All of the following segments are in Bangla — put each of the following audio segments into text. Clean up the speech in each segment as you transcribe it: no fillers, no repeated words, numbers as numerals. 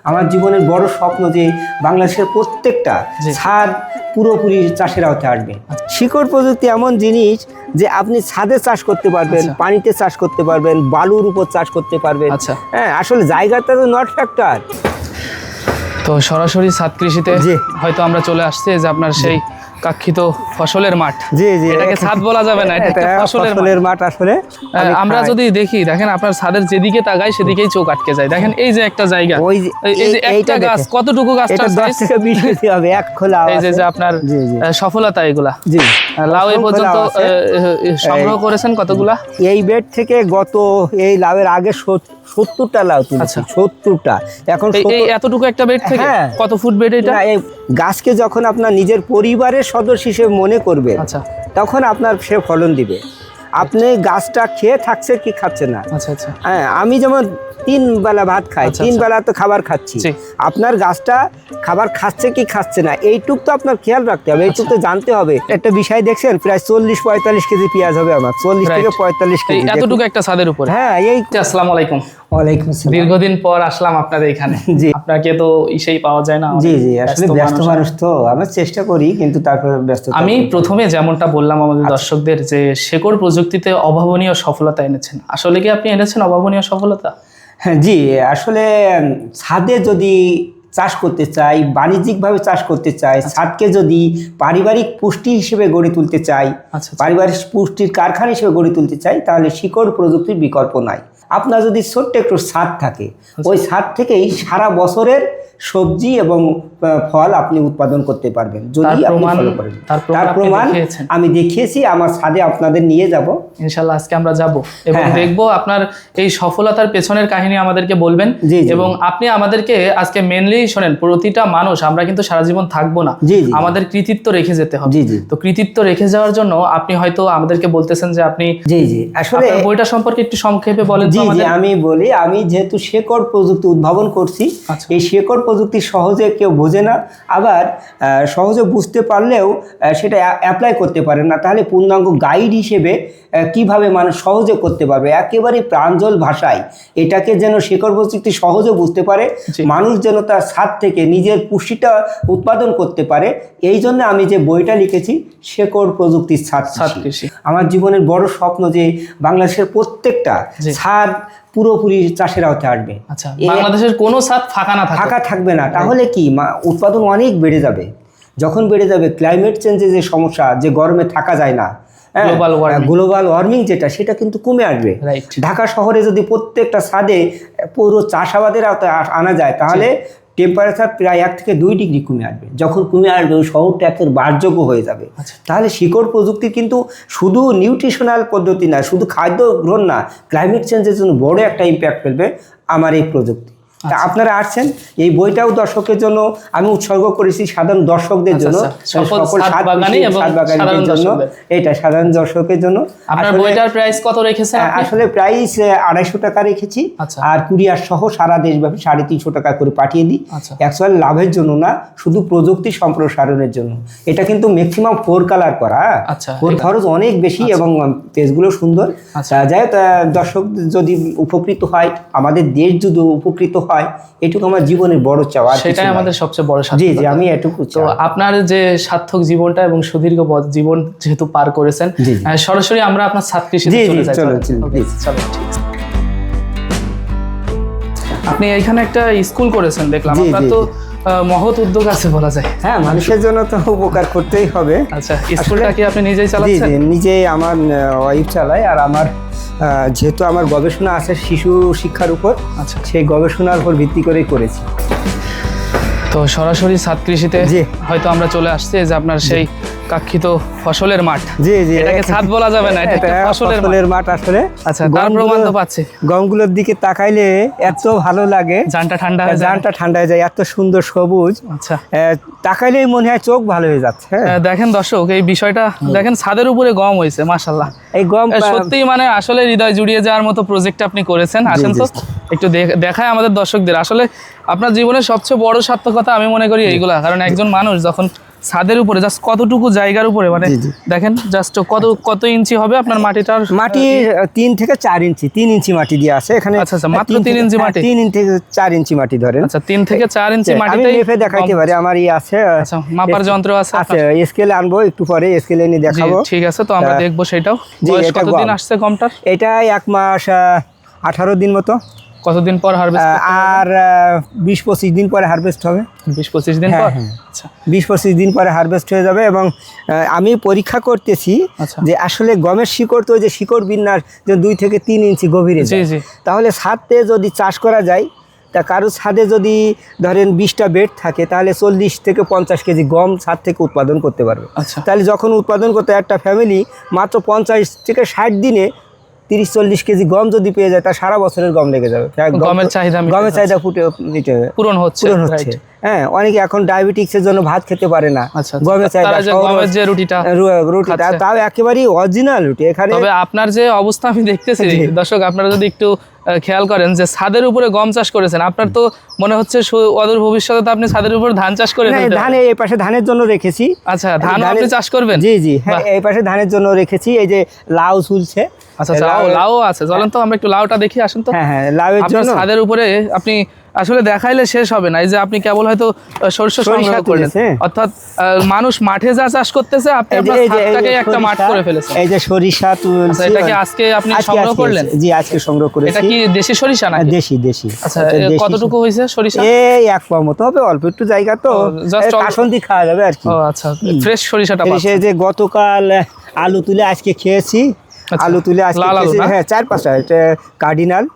আমার জীবনের বড় স্বপ্ন যে বাংলাদেশের প্রত্যেকটা ছাদ পুরোপুরি চাষের আওতায় আসবে। শিকড় প্রযুক্তি এমন জিনিস যে আপনি ছাদে চাষ করতে পারবেন, পানিতে চাষ করতে পারবেন, বালুর উপর চাষ করতে পারবেন। হ্যাঁ, আসলে জায়গাটা তো নট ফ্যাক্টর। তো সরাসরি ছাদ কৃষিতে হয়তো আমরা চলে আসছি যে আপনার সেই কাঙ্ক্ষিত ফসলের মাঠ। জি জি, এটাকে ছাদ বলা যাবে না, এটা ফসলের মাঠ। আসলে আমরা যদি দেখি, দেখেন আপনার ছাদের যেদিকে তাকাই সেদিকেই চোখ আটকে যায়। দেখেন এই যে একটা জায়গা, এই যে একটা গাছ, কতটুকু গাছটা সাইজ হবে এক খোলা। এই যে আপনার সফলতা, এগুলা জি লাউ এই পর্যন্ত সংগ্রহ করেছেন কতগুলা? এই বেড থেকে গত এই লাউয়ের আগে 70টা লাউ তুলেছি। 70টা। এখন এই এতটুকু একটা বেড থেকে কত ফুট বেড এটা? এই গাছকে যখন আপনার নিজের পরিবারের সদস্য হিসেবে মনে করবে, তখন আপনার সে ফলন দিবে। আপনি গাছটা খেয়ে থাকছে কি খাচ্ছে না। হ্যাঁ, আমি যেমন 3 বেলা ভাত খাই, 3 বেলা তো খাবার খাচ্ছি। আপনার গাছটা খাবার খাচ্ছে কি খাচ্ছে না, এইটুক তো আপনার খেয়াল রাখতে হবে, এইটুক তো জানতে হবে। একটা বিষয় দেখছেন, প্রায় 40-45 কেজি পেঁয়াজ হবে আমার, 40 থেকে 45 কেজি, এতটুকু একটা ছাদের উপরে। হ্যাঁ, এই। আসসালামু আলাইকুম। ওয়ালাইকুম আসসালাম। দীর্ঘদিন পর আসলাম আপনাদের এখানে। জি, আপনাকে তো ইসেই পাওয়া যায় না। জি জি, আসলে ব্যস্ত মানুষ তো, আমরা চেষ্টা করি কিন্তু তারপর ব্যস্ত। আমি প্রথমে যেমনটা বললাম আমাদের দর্শকদের যে শেকড় প্রযুক্তিতে অভাবনীয় সফলতা এনেছেন, আসলে কি আপনি এনেছেন অভাবনীয় সফলতা? হ্যাঁ জি, আসলে ছাদে যদি চাষ করতে চাই, বাণিজ্যিকভাবে চাষ করতে চাই, ছাদকে যদি পারিবারিক পুষ্টি হিসেবে গড়ে তুলতে চাই, পারিবারিক পুষ্টির কারখানা হিসেবে গড়ে তুলতে চাই, তাহলে শিকড় প্রযুক্তির বিকল্প নাই। আপনার যদি ছোট্ট একটু ছাদ থাকে, ওই ছাদ থেকেই সারা বছরের সবজি এবং ফল আপনি উৎপাদন করতে পারবেন যদি আপনি ফলো করেন। তার প্রমাণ আমি দেখিয়েছি, আমার ছাদে আপনাদের নিয়ে যাব ইনশাআল্লাহ। আজকে আমরা যাব এবং দেখব আপনার এই সফলতার পেছনের কাহিনী আমাদেরকে বলবেন। এবং আপনি আমাদেরকে আজকে মেনলি শোনেন, প্রতিটা মানুষ আমরা কিন্তু সারা জীবন থাকবো না, আমাদের কৃতিত্ব রেখে যেতে হবে। তো কৃতিত্ব রেখে যাওয়ার জন্য আপনি হয়তো আমাদেরকে বলতেছেন যে আপনি আসলে বইটা সম্পর্কে একটু সংক্ষেপে বলেন। আমি বলি, আমি যেহেতু শেকড় প্রযুক্তি উদ্ভাবন করছি, এই শেকড় প্রযুক্তি সহজে কেউ বোঝে না, আবার সহজে বুঝতে পারলেও সেটা অ্যাপ্লাই করতে পারে না। তাহলে পূর্ণাঙ্গ গাইড হিসেবে কিভাবে মানুষ সহজে করতে পারবে, একেবারে প্রাঞ্জল ভাষায় এটাকে যেন শেকড় প্রযুক্তি সহজে বুঝতে পারে, মানুষ যেন তার ছাদ থেকে নিজের পুষ্টিটা উৎপাদন করতে পারে। এই জন্য আমি যে বইটা লিখেছি, শেকড় প্রযুক্তির ছাদ কৃষি। আমার জীবনের বড় স্বপ্ন যে বাংলাদেশের প্রত্যেকটা ছাদ পুরোপুরি চাষের আওতায় আসবে। বাংলাদেশের কোনো ছাদ ফাঁকা থাকবে না। তাহলে কি উৎপাদন অনেক বেড়ে যাবে। যখন বেড়ে যাবে, ক্লাইমেট চেঞ্জের যে সমস্যা, যে গরমে থাকা যায় না, গ্লোবাল ওয়ার্মিং যেটা, সেটা কিন্তু কমে আসবে। ঢাকা শহরে যদি প্রত্যেকটা ছাদে পুরো চাষাবাদের আওতায় আনা যায়, তাহলে টেম্পারেচার প্রায় 1 থেকে 2 ডিগ্রি কমে আসবে। যখন কমে আসবে, ওই শহরটা একেবারে বাসযোগ্য হয়ে যাবে। তাহলে শিকড় প্রযুক্তি কিন্তু শুধু নিউট্রিশনাল পদ্ধতি না, শুধু খাদ্য গ্রহণ না, ক্লাইমেট চেঞ্জের জন্য বড় একটা ইম্প্যাক্ট ফেলবে আমার এই প্রযুক্তি। আপনারা আসছেন, এই বইটাও দর্শকের জন্য আমি উৎসর্গ করেছি, সাধারণ দর্শকদের জন্য, সকল ছাদ বাগানীদের জন্য, এটা সাধারণ দর্শকের জন্য। আপনার বইটার প্রাইস কত রেখেছেন? আসলে প্রাইস 250 টাকা রেখেছি, আর কুরিয়ার সহ সারা দেশব্যাপী 350 টাকা করে পাঠিয়ে দিই। অ্যাকচুয়ালি লাভের জন্য না, শুধু প্রযুক্তি সম্প্রসারণের জন্য। এটা কিন্তু ম্যাক্সিমাম 4 কালার করা, খরচ অনেক বেশি এবং পেজগুলো সুন্দর। যাই হোক, দর্শক যদি উপকৃত হয়, আমাদের দেশ যদি উপকৃত হয়, এটুকু আমার জীবনের বড় চাওয়া, সেটাই আমাদের সবচেয়ে বড় সার্থকতা। জি জি, আমি এটুকু। তো আপনার যে সার্থক জীবনটা এবং সুদীর্ঘ জীবন যেহেতু পার করেছেন, সরাসরি আমরা আপনার ছাদ কৃষিতে চলে যাই। চলো ঠিক আছে। আপনি এখানে একটা স্কুল করেছেন দেখলাম, আপনার তো মহৎ উদ্যোগ আছে বলা যায়। হ্যাঁ, মানুষের জন্য তো উপকার করতেই হবে। আচ্ছা, স্কুলটা কি আপনি নিজেই চালাচ্ছেন? জি জি, নিজেই আমার ওয়াইফ চালায়, আর আমার যেহেতু আমার গবেষণা আছে শিশু শিক্ষার উপর, সেই গবেষণার উপর ভিত্তি করেই করেছি। তো সরাসরি ছাদ কৃষিতে হয়তো আমরা চলে আসছি যে আপনার সেই কাঙ্ক্ষিত ফসলের মাঠ। জি জি, এটাকে ছাদ বলা যাবে না, এটা ফসলের মাঠ আসলে। আচ্ছা, তার প্রমাণ তো পাচ্ছি। গমগুলোর দিকে তাকাইলে এত ভালো লাগে, জানটা ঠান্ডা হয়ে যায়, এত সুন্দর সবুজ। আচ্ছা, তাকাইলেই মনে হয় চোখ ভালো হয়ে যাচ্ছে। দেখেন দর্শক, এই বিষয়টা দেখেন, ছাদের উপরে গম হয়েছে, মাশাআল্লাহ। এই গম সত্যি মানে আসলে হৃদয় জুড়িয়ে যাওয়ার মতো প্রজেক্ট আপনি করেছেন। আসেন তো একটু দেখায় আমাদের দর্শকদের। আসলে আপনার জীবনের সবচেয়ে বড় সার্থকতা আমি মনে করি এইগুলা, কারণ একজন মানুষ যখন ছাদের উপরে জাস্ট কতটুকু জায়গার উপরে মানে দেখেন জাস্ট কত ইঞ্চি হবে আপনার মাটিটার? মাটি 3 থেকে 4 ইঞ্চি, 3 ইঞ্চি মাটি দিয়ে আছে এখানে। আচ্ছা আচ্ছা, মাত্র 3 ইঞ্চি মাটি? 3 থেকে 4 ইঞ্চি মাটি ধরেন। আচ্ছা, 3 থেকে 4 ইঞ্চি মাটিতে আমি মেপে দেখাইতে পারি, আমার আছে। আচ্ছা, মাপার যন্ত্র আছে? আছে, স্কেল আনবো একটু পরে, স্কেলে নিয়ে দেখাবো। ঠিক আছে, তো আমরা দেখবো সেটাও। বয়স কতদিন আসছে গমটার? এটা 1 মাস 18 দিন মতো। কতদিন পর হারভেস্ট? আর 20-25 দিন পরে হারভেস্ট হবে। 20-25 দিন পর? আচ্ছা, 20-25 দিন পরে হারভেস্ট হয়ে যাবে। এবং আমি পরীক্ষা করতেছি যে আসলে গমের শিকড় তো, ওই যে শিকড় বিন্যাস যে 2 থেকে 3 ইঞ্চি গভীরে, তাহলে ছাদে যদি চাষ করা যায়, তা কারো ছাদে যদি ধরেন 20টা বেড থাকে, তাহলে 40 থেকে 50 কেজি গম ছাদ থেকে উৎপাদন করতে পারবে। তাহলে যখন উৎপাদন করতে একটা ফ্যামিলি মাত্র 50 থেকে 60 দিনে 30-40 কেজি গম যদি পেয়ে যায়, তা সারা বছরের গম লেগে যাবে। গমের চাহিদা পূরণ হচ্ছে। হ্যাঁ, অনেকে এখন ডায়াবেটিক্সের জন্য ভাত খেতে পারে না, গমের চাহিদা, গমের যে রুটিটা তাও একেবারেই অরিজিনাল রুটি এখানে। তবে আপনার যে অবস্থা আমি দেখতেছি দর্শক, আপনারা যদি একটু খেয়াল করেন যে ছাদের উপরে গম চাষ করেছেন, আপনার তো মনে হচ্ছে অদূর ভবিষ্যতে তো আপনি ছাদের উপর ধান চাষ করে ফেলবেন। ধান এই পাশে ধানের জন্য রেখেছি। আচ্ছা, ধান আপনি চাষ করবেন? জি, হ্যাঁ, এই পাশে ধানের জন্য রেখেছি। এই যে লাউ ঝুলছে। আচ্ছা, লাউ আছে, চলেন তো আমরা একটু লাউটা দেখি, আসেন তো। হ্যাঁ, লাউয়ের জন্য ছাদের উপরে আপনি আসলে দেখাইলে শেষ হবে না। এই যে আপনি কেবল হয়তো সরিষা সংগ্রহ করলেন, অর্থাৎ মানুষ মাঠে যা চাষ করতেছে, আপনি আপনার ছাদটাকে একটা মাঠ করে ফেলেছেন। এই যে সরিষা তুলছি, এটা কি আজকে আপনি সংগ্রহ করলেন? জি, আজকে সংগ্রহ করেছি। এটা কি দেশি সরিষা নাকি? দেশি। আচ্ছা, কতটুকু হয়েছে সরিষা? এই 1 পা মতো হবে, অল্প একটু জায়গা তো, কাসন্দি খাওয়া যাবে আর কি। ও আচ্ছা, ফ্রেশ সরিষাটা। এই যে গতকাল আলু তুলে আজকে খেয়েছি। আলু তুলে আজকে খেয়েছি। হ্যাঁ, 4-5টা, এটা কার্ডিনাল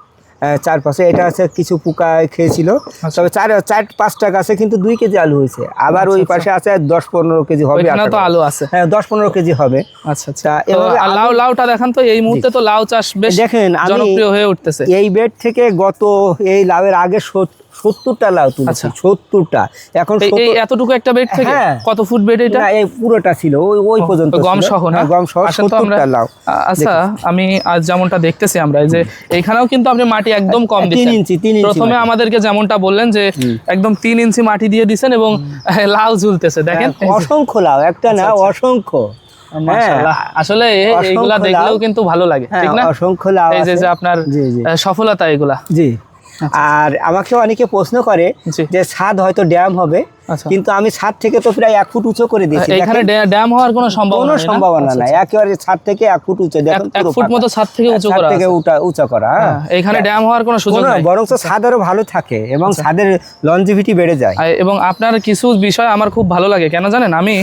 4-5, এটা আছে কিছু পোকা খেয়েছিল। তবে 4-5টা গাছে কিন্তু 2 কেজি আলু হয়েছে। আবার ওই পাশে আছে 10-15 কেজি হবে। তো আলু আছে, হ্যাঁ, 10-15 কেজি হবে। আচ্ছা, লাউটা দেখান তো। এই মুহূর্তে তো লাউ চাষ বেশ দেখেন জনপ্রিয় হয়ে উঠতেছে। এই বেড থেকে এই লাউয়ের আগে 70টা লাউ তুলেছি। 70টা। এখন এই এতটুকু একটা বেড থেকে কত ফুট বেড এটা? এই পুরোটা ছিল, ওই পর্যন্ত গম সহ না? গম সহ 70টা লাউ। আচ্ছা, আমি আজ যেমনটা দেখতেছি আমরা, এই যে এইখানেও কিন্তু আপনি মাটি একদম কম দিয়েছেন। 3 ইঞ্চি। প্রথমে আমাদেরকে যেমনটা বললেন যে একদম 3 ইঞ্চি মাটি দিয়ে দিয়েছেন এবং লাউ ঝুলতেছে। দেখেন অসংখ্য লাউ, একটা না অসংখ্য। আসলে এইগুলা দেখলেও কিন্তু ভালো লাগে, ঠিক না? অসংখ্য লাউ, এই যে আপনার সফলতা এগুলা। জি। আর আমাকে অনেকে প্রশ্ন করে যে ছাদ হয়তো ড্যাম হবে, কিন্তু আমি ছাদ থেকে তো প্রায় 1 ফুট উঁচু করে দিয়েছি। এখানে ড্যাম হওয়ার কোনো সম্ভাবনা নাই। একেবারে ছাদ থেকে 1 ফুট উঁচু, দেখুন 1 ফুট মতো ছাদ থেকে উঁচু করা। এখানে ড্যাম হওয়ার কোনো সুযোগ নাই, বরং ছাদ আরো ভালো থাকে এবং ছাদের লনজিভিটি বেড়ে যায়। এবং আপনার কিছু বিষয় আমার খুব ভালো লাগে, কেন জানেন? আমি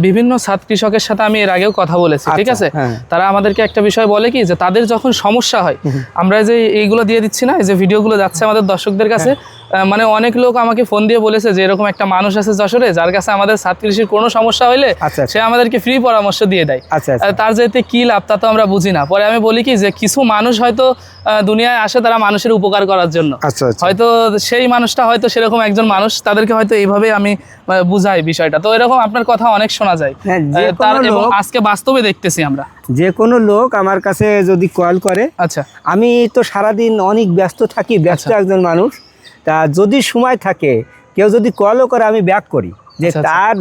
বিভিন্ন ছাদ কৃষকের সাথে আমি এর আগেও কথা বলেছি, ঠিক আছে? তারা আমাদেরকে একটা বিষয় বলে কি, যে তাদের যখন সমস্যা হয়, আমরা যে এইগুলো দিয়ে দিচ্ছি না, এই যে ভিডিওগুলো যাচ্ছে আমাদের দর্শকদের কাছে, মানে অনেক লোক আমাকে ফোন দিয়ে বলেছে যে এরকম একটা মানুষ আছে যশোরে, যার কাছে আমাদের ছাদ কৃষির কোনো সমস্যা হইলে সে আমাদেরকে ফ্রি পরামর্শ দিয়ে দেয়। তার যেতে কি লাভ তা তো আমরা বুঝি না। পরে আমি বলি কি, যে কিছু মানুষ হয়তো দুনিয়ায় আসে তারা মানুষের উপকার করার জন্য, হয়তো সেই মানুষটা হয়তো সেরকম একজন মানুষ, তাদেরকে হয়তো এইভাবে আমি বুঝাই বিষয়টা। তো এরকম আপনার কথা অনেক শোনা যায়। এবং আজকে বাস্তবে দেখতেছি আমরা, যে কোনো লোক আমার কাছে যদি কল করে, আচ্ছা, আমি তো সারাদিন অনেক ব্যস্ত থাকি, ব্যস্ত একজন মানুষ, তা যদি সময় থাকে কেউ যদি কলও করে, আমি ব্যাক করি যে তার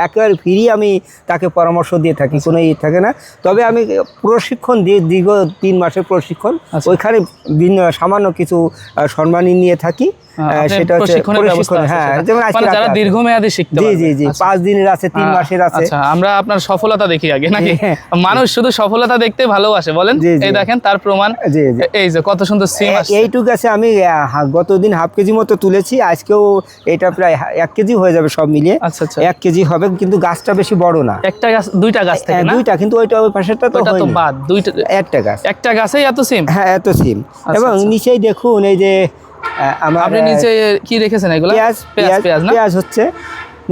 একেবারে ফ্রি আমি তাকে পরামর্শ দিয়ে থাকি, কোনো থাকে না। তবে আমি প্রশিক্ষণ দিয়ে দীর্ঘ 3 মাসের প্রশিক্ষণ, ওইখানে সামান্য কিছু সম্মানী নিয়ে থাকি। সেটা হচ্ছে প্রশিক্ষণ। হ্যাঁ, যেমন যারা দীর্ঘমেয়াদী শিখতে পারে। জি, 5 দিনের আছে, 3 মাসের আছে। আচ্ছা, আমরা আপনার সফলতা দেখি আগে নাকি? মানুষ শুধু সফলতা দেখতে ভালোবাসে, বলেন? এই দেখেন তার প্রমাণ, এই যে কত সুন্দর সিম আসছে। এইটুকু আছে, আমি গতদিন 1/2 কেজি মতো তুলেছি, আজকেও এটা প্রায় 1 কেজি হয়ে যাবে সব মিলিয়ে। আচ্ছা, 1 কেজি হবে, কিন্তু গাছটা বেশি বড় না। দুইটা গাছ থেকে না? 2টা, কিন্তু ওইটা ওই পাশেরটা তো বাদ, একটা গাছেই এত সিম। হ্যাঁ, এত সিম। এবং নিচেই দেখুন, এই যে আপনি নিচে কি রেখেছেন? এগুলো পেঁয়াজ হচ্ছে।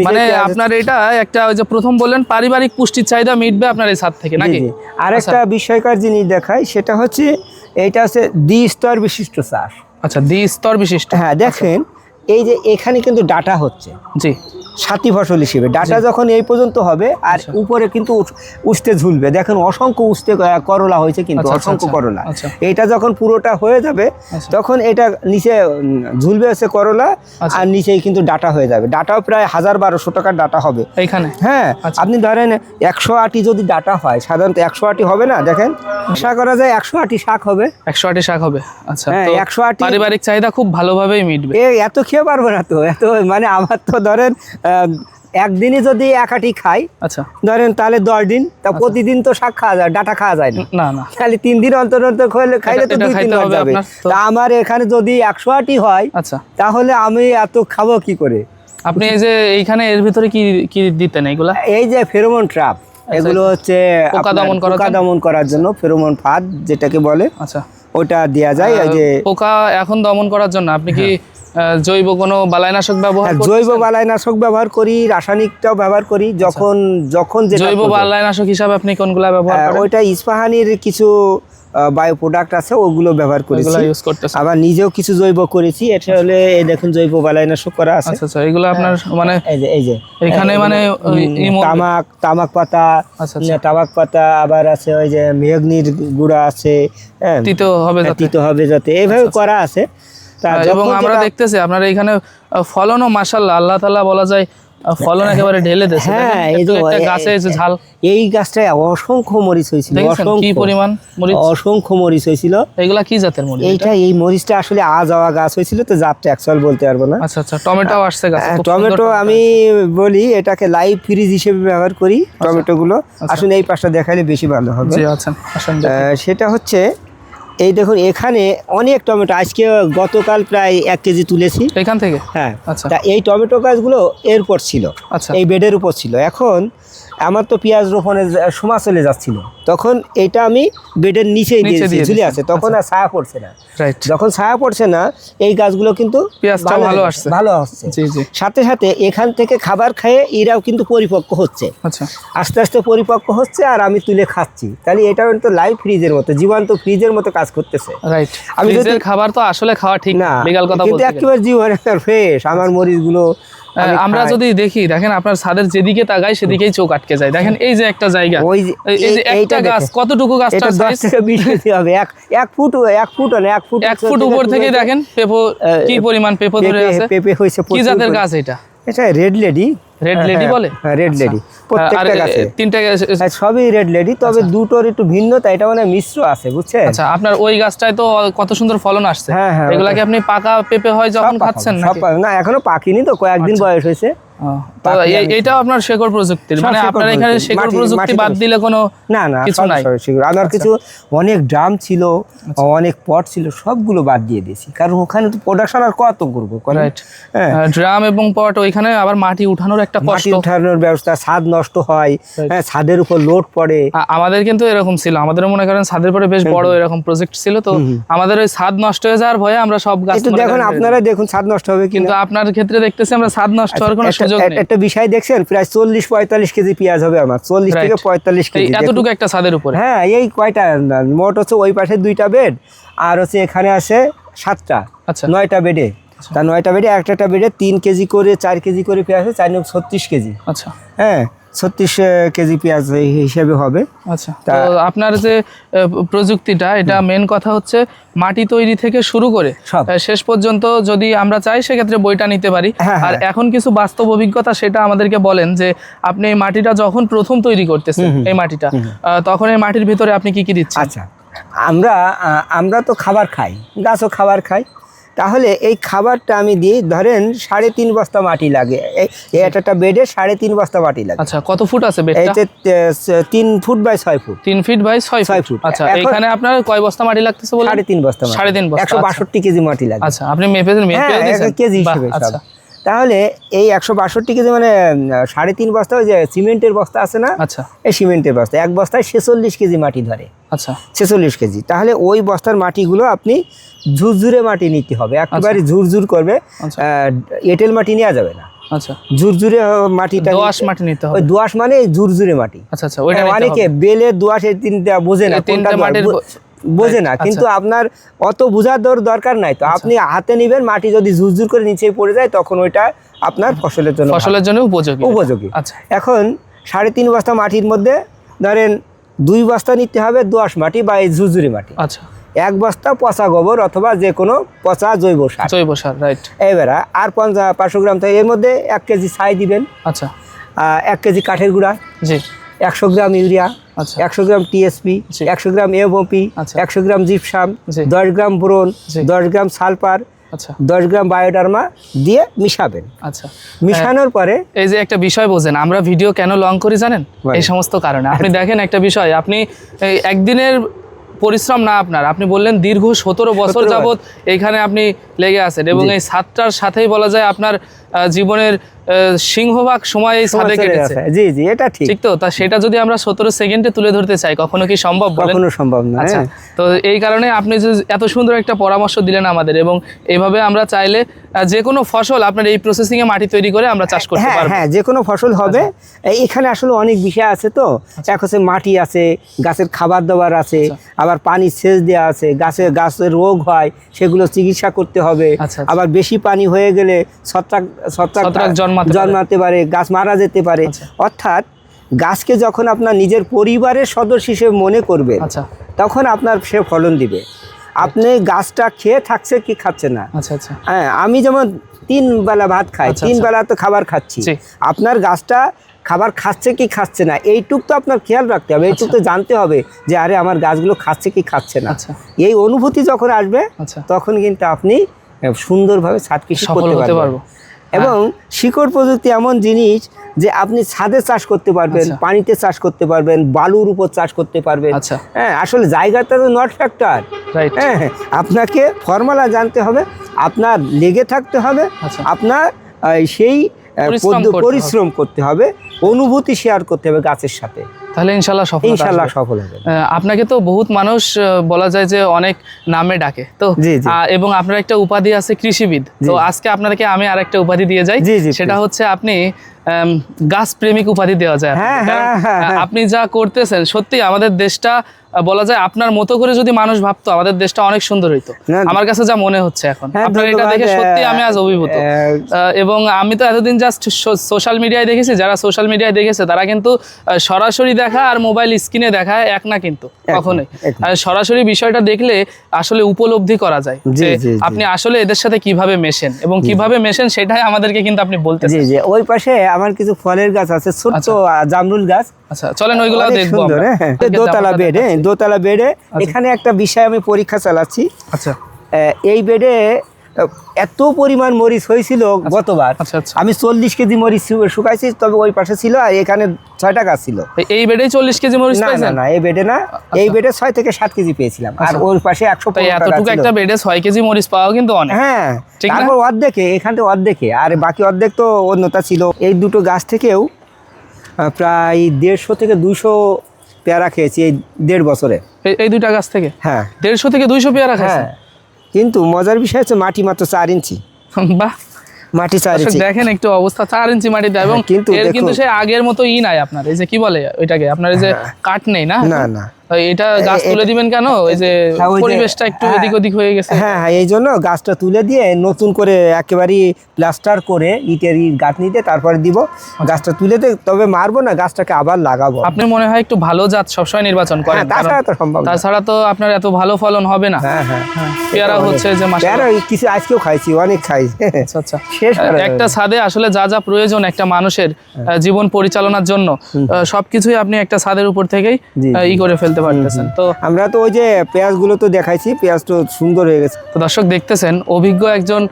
মানে আপনার এটা একটা, ওই যে প্রথম বললেন পারিবারিক পুষ্টির চাহিদা মিটবে আপনার এই ছাদ থেকে নাকি? আরেকটা বিষয়কার জিনিস দেখাই, সেটা হচ্ছে এইটা হচ্ছে দ্বিস্তর বিশিষ্ট চাষ। আচ্ছা, দ্বিস্তর বিশিষ্ট। হ্যাঁ, দেখেন এই যে এখানে কিন্তু ডাটা হচ্ছে। জি, সাথী ফসল হিসেবে ডাটা যখন এই পর্যন্ত হবে আর উপরে কিন্তু উস্তে ঝুলবে, দেখেন অসংখ্য উস্তে করলা হয়েছে কিন্তু অসংখ্য করলা। এটা যখন পুরোটা হয়ে যাবে তখন এটা নিচে ঝুলবে হচ্ছে করলা আর নিচেই কিন্তু ডাটা হয়ে যাবে। ডাটাও প্রায় 1000-1200 টাকার ডাটা হবে এইখানে। হ্যাঁ, আপনি ধরেন 100 আটি যদি ডাটা হয়, সাধারণত 100 আটি হবে না, দেখেন আশা করা যায় 100 আটি শাক হবে। 100 আটি শাক হবে। আচ্ছা, হ্যাঁ, 100 আটি পারিবারিক চাহিদা খুব ভালোভাবেই মিটবে। এত খেয়ে পারবো না তো, এত মানে আমার তো ধরেন একদিনই যদি 1 আটি খাই, আচ্ছা ধরেন তাহলে 10 দিন, তা প্রতিদিন তো শাক খাওয়া যায়, ডাটা খাওয়া যায় না, না খালি 3 দিন অন্তর অন্তর খাইলে তো 2-3 বার যাবে। তা আমার এখানে যদি 100 আটি হয়, আচ্ছা তাহলে আমি এত খাবো কি করে? আপনি এই যে এইখানে এর ভিতরে কি কি দিতেন এগুলা? এই যে ফেরোমন ট্র্যাপ, এগুলো হচ্ছে পোকা দমন করার জন্য ফেরোমন ফাঁদ যেটাকে বলে, আচ্ছা ওটা দেয়া যায়। এই যে পোকা এখন দমন করার জন্য আপনি কি জৈব কোনো বালাইনাশক ব্যবহার করেন? জৈব বালাইনাশক ব্যবহার করি, রাসায়নিকটাও ব্যবহার করি। যখন জৈব বালাইনাশক হিসাবে আপনি কোনগুলা ব্যবহার করেন? ওইটা ইস্পাহানির কিছু বায়ো প্রোডাক্ট আছে, ওগুলো ব্যবহার করেছি। আবার নিজেও কিছু জৈব করেছি। এটা হলে এই দেখুন জৈব বালাইনাশক করা আছে। আচ্ছা আচ্ছা, এগুলো আপনার মানে এই যে এখানে মানে তামাক পাতা, আবার আছে ওই যে মেহগনির গুঁড়া আছে, তিতো হবে যাতে, এইভাবে করা আছে। এবং আমরা দেখতেছি আপনার এখানে ফলনও মাশাআল্লাহ আল্লাহ তাআলা বলা যায় ফলন একেবারে ঢেলে দিয়েছে। হ্যাঁ, এই যে গাছে এসে ঝাল, এই গাছটায় অসংখ্য মরিচ হয়েছিল, কি পরিমাণ মরিচ, অসংখ্য মরিচ হয়েছিল। এগুলা কি জাতের মরিচ? এই মরিচটা আসলে যাওয়া গাছ হয়েছিল, তো জাতটা অ্যাকচুয়াল বলতে পারবো না। আচ্ছা আচ্ছা, টমেটো আসছে গাছে। টমেটো আমি বলি এটাকে লাইভ ফ্রিজ হিসেবে ব্যবহার করি টমেটো গুলো। আসলে এই পাশটা দেখালে বেশি ভালো হবে। সেটা হচ্ছে এই দেখুন এখানে অনেক টমেটো, আজকে গতকাল প্রায় 1 কেজি তুলেছি এখান থেকে। হ্যাঁ, তা এই টমেটো গাছগুলো এরপর ছিল, এই বেডের উপর ছিল। এখন আমার তো পেঁয়াজ রোপণের সময় চলে যাচ্ছিল, তখন এটা আমি বেডের নিচেই ঝুলে আছে, তখন আর ছায়া পড়ছে না। যখন ছায়া পড়ছে না, এই গাছগুলো কিন্তু ভালো আসছে। সাথে সাথে এখান থেকে খাবার খেয়ে এরাও কিন্তু পরিপক্ক হচ্ছে, আস্তে আস্তে পরিপক্ক হচ্ছে, আর আমি তুলে খাচ্ছি। তাহলে এটা কিন্তু লাইভ ফ্রিজের মতো, জীবন্ত ফ্রিজের মতো কাজ করতেছে। আমি খাবার তো আসলে খাওয়া ঠিক না, কিন্তু একেবারে জীবন ফ্রেশ। আমার মরিচগুলো আমরা যদি দেখি, দেখেন আপনার ছাদের যেদিকে তাকাই সেদিকেই চোখ আটকে যায়। দেখেন এই যে একটা জায়গা, এই যে একটা গাছ, কতটুকু গাছটা 10 থেকে 20 কেজি হবে, 1 ফুট উপর থেকে দেখেন পেঁপো কি পরিমাণ পেঁপো ধরে আছে। পেঁপে হইছে। কি জাতের গাছ এটা? এটা রেড লেডি বলে। রেড লেডি প্রত্যেকটা গাছে, 3টা সবই রেড লেডি, তবে দুটোর একটু ভিন্নতা, এটা মানে মিশ্র আছে, বুঝছেন? আচ্ছা, আপনার ওই গাছটায় তো কত সুন্দর ফলন আসছে। এগুলা কি আপনি পাকা পেঁপে হয় যখন খাচ্ছেন? না, এখনো পাকিনি তো, কয়েকদিন বয়স হয়েছে। এইটাও আপনার শেকড় প্রযুক্তির, মানে আপনার এখানে শেকড় প্রযুক্তি বাদ দিলে কোনো কিছু নাই। আমার কিছু অনেক ড্রাম ছিল, অনেক পট ছিল, সবগুলো বাদ দিয়ে দিয়েছি, কারণ ওখানে তো প্রোডাকশন আর কত করবো। ড্রাম এবং পট, ওইখানে আবার মাটি উঠানোর একটা কষ্ট, উঠানোর ব্যবস্থা, ছাদ নষ্ট হয়, ছাদের উপর লোড পড়ে। আমাদের কিন্তু এরকম ছিল, আমাদের মনে করেন ছাদের পরে বেশ বড় এরকম প্রজেক্ট ছিল, তো আমাদের ওই ছাদ নষ্ট হয়ে যাওয়ার ভয়ে আমরা সব গাছ, দেখুন আপনারা দেখুন ছাদ নষ্ট হবে, কিন্তু আপনার ক্ষেত্রে দেখতেছি আমরা ছাদ নষ্ট হওয়ার কোনো সুযোগ নেই। একটা বিষয় দেখছেন, প্রায় 40-45 কেজি পেঁয়াজ হবে আমার, 40 থেকে 45 কেজি, এতটুকু একটা ছাদের উপরে। হ্যাঁ, এই কয়টা মোট হচ্ছে ওই পাশে 2টা বেড, আর হচ্ছে এখানে আছে 7টা, 9টা বেডে। তা 9টা বেডে একটা বেডে 3 কেজি করে 4 কেজি করে পেঁয়াজ আছে, 4 36 কেজি। আচ্ছা, হ্যাঁ 36 কেজি পেঁয়াজ হিসেবে হবে। আচ্ছা, তো আপনার যে প্রযুক্তিটা, এটা মেন কথা হচ্ছে মাটি তৈরি থেকে শুরু করে শেষ পর্যন্ত যদি আমরা চাই সেক্ষেত্রে বইটা নিতে পারি। আর এখন কিছু বাস্তব অভিজ্ঞতা, সেটা আমাদেরকে বলেন যে আপনি এই মাটিটা যখন প্রথম তৈরি করতেছেন, এই মাটিটা, তখন এই মাটির ভিতরে আপনি কি কি দিচ্ছেন? আচ্ছা, আমরা তো খাবার খাই, গাছও খাবার খাই, তাহলে এই খাবারটা আমি দিই, ধরেন 3.5 বস্তা মাটি লাগে, একটা বেডে 3.5 বস্তা মাটি লাগে। আচ্ছা, কত ফুট আছে বেডটা? 3 foot by 6 foot. 3 feet by 6 foot. আচ্ছা, এখানে আপনার কয় বস্তা মাটি লাগতেছে বলেন? 3.5 বস্তা। 3.5 বস্তা, 162 কেজি মাটি লাগে। আচ্ছা, আপনি মেপে দিয়েছেন কেজি হিসেবে। তাহলে এই 162 কেজি মানে 3.5 বস্তা, ওই যে সিমেন্টের বস্তা আছে না, আচ্ছা, এই সিমেন্টের বস্তা, এক বস্তায় 46 কেজি মাটি ধরে। আচ্ছা, 46 কেজি। তাহলে ওই বস্তার মাটিগুলো আপনি ঝুরঝুরে মাটি নিতে হবে, একেবারে ঝুরঝুর করবে, এঁটেল মাটি নেওয়া যাবে না। আচ্ছা, ঝুরঝুরে মাটিটা, দোআঁশ মাটি নিতে হবে। ওই দোআঁশ মানে ঝুরঝুরে মাটি। আচ্ছা আচ্ছা, ওইটা অনেকে বেলের দোআঁশ এই তিনটা বোঝে না, কোনটা মাটির বোঝে না, কিন্তু আপনার অত বোঝার দরকার নাই। তো আপনি হাতে নিবেন, মাটি যদি ঝুরঝুর করে নিচে পড়ে যায় তখন ওইটা আপনার ফসলের জন্য উপযোগী। আচ্ছা, এখন 3.5 বস্তা মাটির মধ্যে ধরেন 2 বস্তা নিতে হবে দোআঁশ মাটি বা এই ঝুরঝুরি মাটি। আচ্ছা, 1 বস্তা পচা গোবর অথবা যে কোনো পচা জৈব সার, রাইট। এবারে আর 500 গ্রাম থেকে এর মধ্যে 1 কেজি ছাই দিবেন। আচ্ছা, 1 কেজি কাঠের গুঁড়া, জি, 100 গ্রাম ইউরিয়া, আচ্ছা, 100 গ্রাম টিএসপি, 100 গ্রাম এমওপি, 100 গ্রাম জিপসাম, 10 গ্রাম বোরন, 10 গ্রাম সালফার, আচ্ছা, 10 গ্রাম বায়োডার্মা দিয়ে মিশাবেন। আচ্ছা, মিশানোর পরে এই যে একটা বিষয় বোঝেন, আমরা ভিডিও কেন লং করি জানেন? এই সমস্ত কারণে। আপনি দেখেন একটা বিষয়, আপনি একদিনের পরিশ্রম না আপনার, আপনি বললেন দীর্ঘ 17 বছর যাবত এইখানে আপনি লেগে আছেন এবং এই ছাদটার সাথেই বলা যায় আপনার জীবনের সিংহভাগ সময় এই ছাদে কেটেছে। জি জি, এটা ঠিক তো তা সেটা যদি আমরা 17 সেকেন্ডে তুলে ধরতে চাই, কখনো কি সম্ভব? কখনো সম্ভব না। আচ্ছা, তো এই কারণে আপনি যে এত সুন্দর একটা পরামর্শ দিলেন আমাদের, এবং এইভাবে আমরা চাইলে যে কোনো ফসল আপনার এই প্রসেসিং এ মাটি তৈরি করে আমরা চাষ করতে পারবো। হ্যাঁ, যে কোনো ফসল হবে। এখানে আসলে অনেক বিষয় আছে। তো এক হচ্ছে মাটি আছে, গাছের খাবার দাবার আছে, আবার পানি সেচ দেওয়া আছে, গাছের রোগ হয় সেগুলো চিকিৎসা করতে হবে। আবার বেশি পানি হয়ে গেলে ছত্রাক জন্মাতে পারে, গাছ মারা যেতে পারে। অর্থাৎ গাছকে যখন আপনার নিজের পরিবারের সদস্য হিসেবে মনে করবে তখন আপনার সে ফলন দিবে। আপনি গাছটা খেয়ে থাকছে কি খাচ্ছে না। হ্যাঁ, আমি যেমন 3 বেলা ভাত খাই, 3 বেলা তো খাবার খাচ্ছি। আপনার গাছটা খাবার খাচ্ছে কি খাচ্ছে না এইটুক তো আপনার খেয়াল রাখতে হবে, এইটুক তো জানতে হবে যে আরে আমার গাছগুলো খাচ্ছে কি খাচ্ছে না। এই অনুভূতি যখন আসবে তখন কিন্তু আপনি সুন্দরভাবে ছাদ কৃষি করতে পারবেন। এবং শিকড় প্রযুক্তি এমন জিনিস যে আপনি ছাদে চাষ করতে পারবেন, পানিতে চাষ করতে পারবেন, বালুর উপর চাষ করতে পারবেন। হ্যাঁ, আসলে জায়গাটা তো নট ফ্যাক্টর। হ্যাঁ, আপনাকে ফর্মুলা জানতে হবে, আপনার লেগে থাকতে হবে, আপনার সেই পরিশ্রম করতে হবে, অনুভূতি শেয়ার করতে হবে গাছের সাথে, তাহলে ইনশাল্লাহ সফল হবে। আপনাকে তো বহুত মানুষ বলা যায় যে অনেক নামে ডাকে তো, এবং আপনার একটা উপাধি আছে কৃষিবিদ। তো আজকে আপনাদেরকে আমি আরেকটা উপাধি দিয়ে যাই, সেটা হচ্ছে আপনি গাছ প্রেমিক উপাধি দেওয়া যায়। আপনি যা করতেছেন সত্যি আমাদের দেশটা বলা যায় আপনার মতো করে যদি মানুষ ভাবতো আমাদের দেশটা অনেক সুন্দর হইতো, আমার কাছে যা মনে হচ্ছে এখন। আপনার এটা দেখে সত্যি আমি আজ অভিভূত। এবং আমি তো এতদিন জাস্ট সোশ্যাল মিডিয়ায় দেখেছি, যারা সোশ্যাল মিডিয়ায় দেখেছে তারা কিন্তু সরাসরি দেখা আর মোবাইল স্ক্রিনে দেখা এক না, কিন্তু কখনোই সরাসরি বিষয়টা দেখলে আসলে উপলব্ধি করা যায় যে আপনি আসলে এদের সাথে কিভাবে মেশেন এবং কিভাবে মেশেন সেটাই আমাদেরকে কিন্তু আপনি বলতেছেন। ওই পাশে আমার কিছু ফলের গাছ আছে, ছোট্ট জামরুল গাছ। আচ্ছা, চলেন ওইগুলো দেখবো। দোতলা বেডে এখানে একটা বিষয় আমি পরীক্ষা চালাচ্ছি। আচ্ছা, এই বেডে এত পরিমাণ মরিচ হয়েছিল গতবার। আমি 40 কেজি মরিচ শুকাইছি, তবে ওই পাশে ছিল আর এখানে 6টা গাছ ছিল। এই বেডে 40 কেজি মরিচ পাইছেন? না, এই বেডে না, এই বেডে 6 থেকে 7 কেজি পেয়েছিলাম। আর ওই পাশে 115 এতটুকু একটা বেডে 6 কেজি মরিচ পাওয়া কিন্তু অনেক। হ্যাঁ, তারপর অর্ধেকে, এখানে অর্ধেকে, আর বাকি অর্ধেক তো অন্যতা ছিল। এই দুটো গাছ থেকেও প্রায় 150 থেকে 200 পেয়ারা খেয়েছি এই 1.5 বছরে। এই দুইটা গাছ থেকে? হ্যাঁ, 150 থেকে 200 পেয়ারা খাইছেন। কিন্তু মজার বিষয় হচ্ছে মাটি মাত্র 4 ইঞ্চি। বাহ, মাটি 4 ইঞ্চি দেখেন একটু অবস্থা, 4 ইঞ্চি মাটিতে। এবং কিন্তু সে আগের মতো নাই আপনার, এই যে কি বলে ওইটাকে, আপনার এই যে কাট নেই না। না, এটা গাছ তুলে দিবেন কেন? ওই যে পরিবেশটা একটু এদিক ওদিক হয়ে গেছে। হ্যাঁ, এই জন্য গাছটা তুলে দিয়ে নতুন করে একেবারে প্লাস্টার করে ইটের গাঁথনি দিয়ে তারপরে দিব। গাছটা তুলে দিয়ে তবে মারবো না, গাছটাকে আবার লাগাবো। আপনি মনে হয় একটু ভালো জাত সবসময় নির্বাচন করেন, তাছাড়া তো আপনার এত ভালো ফলন হবে না। পেয়ারা হচ্ছে যে পেয়ারা কিছু আজকেও খাইছি, অনেক খাই। আচ্ছা, একটা ছাদে আসলে যা যা প্রয়োজন একটা মানুষের জীবন পরিচালনার জন্য সবকিছুই আপনি একটা ছাদের উপর থেকেই ই করে ফেলতে পারতেছেন। তো আমরা তো ওই যে পেঁয়াজগুলো তো দেখাইছি, পেঁয়াজ তো সুন্দর হয়ে গেছে। তো দর্শক দেখতেছেন, অভিজ্ঞ একজন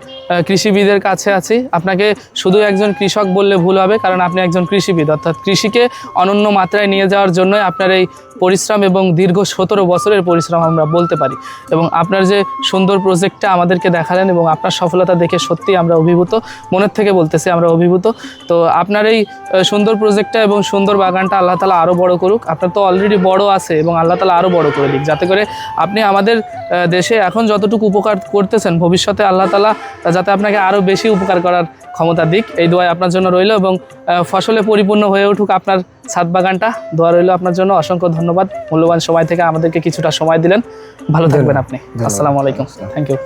কৃষিবিদের কাছে আছি। আপনাকে শুধু একজন কৃষক বললে ভুল হবে, কারণ আপনি একজন কৃষিবিদ, অর্থাৎ কৃষিকে অনন্য মাত্রায় নিয়ে যাওয়ার জন্যই আপনার এই পরিশ্রম এবং দীর্ঘ 17 বছরের পরিশ্রম আমরা বলতে পারি। এবং আপনার যে সুন্দর প্রজেক্টটা আমাদেরকে দেখালেন এবং আপনার সফলতা দেখে সত্যি আমরা অভিভূত, মনের থেকে বলতেছি আমরা অভিভূত। তো আপনার এই সুন্দর প্রজেক্টটা এবং সুন্দর বাগানটা আল্লাহ তাআলা আরও বড় করুক। আপনার তো অলরেডি বড় আছে এবং আল্লাহ তাআলা আরও বড় করে দিক, যাতে করে আপনি আমাদের দেশে এখন যতটুকু উপকার করতেছেন ভবিষ্যতে আল্লাহ তাআলা যাতে আপনাকে আরও বেশি উপকার করার ক্ষমতা দিক, এই দোয়া আপনার জন্য রইল। এবং ফসলে পরিপূর্ণ হয়ে উঠুক আপনার ছাদ বাগানটা, দোয়া রইল আপনার জন্য। অসংখ্য ধন্যবাদ। ধন্যবাদ, মূল্যবান সময় থেকে আমাদেরকে কিছুটা সময় দিলেন। ভালো থাকবেন আপনি। আসসালামু আলাইকুম। Thank you.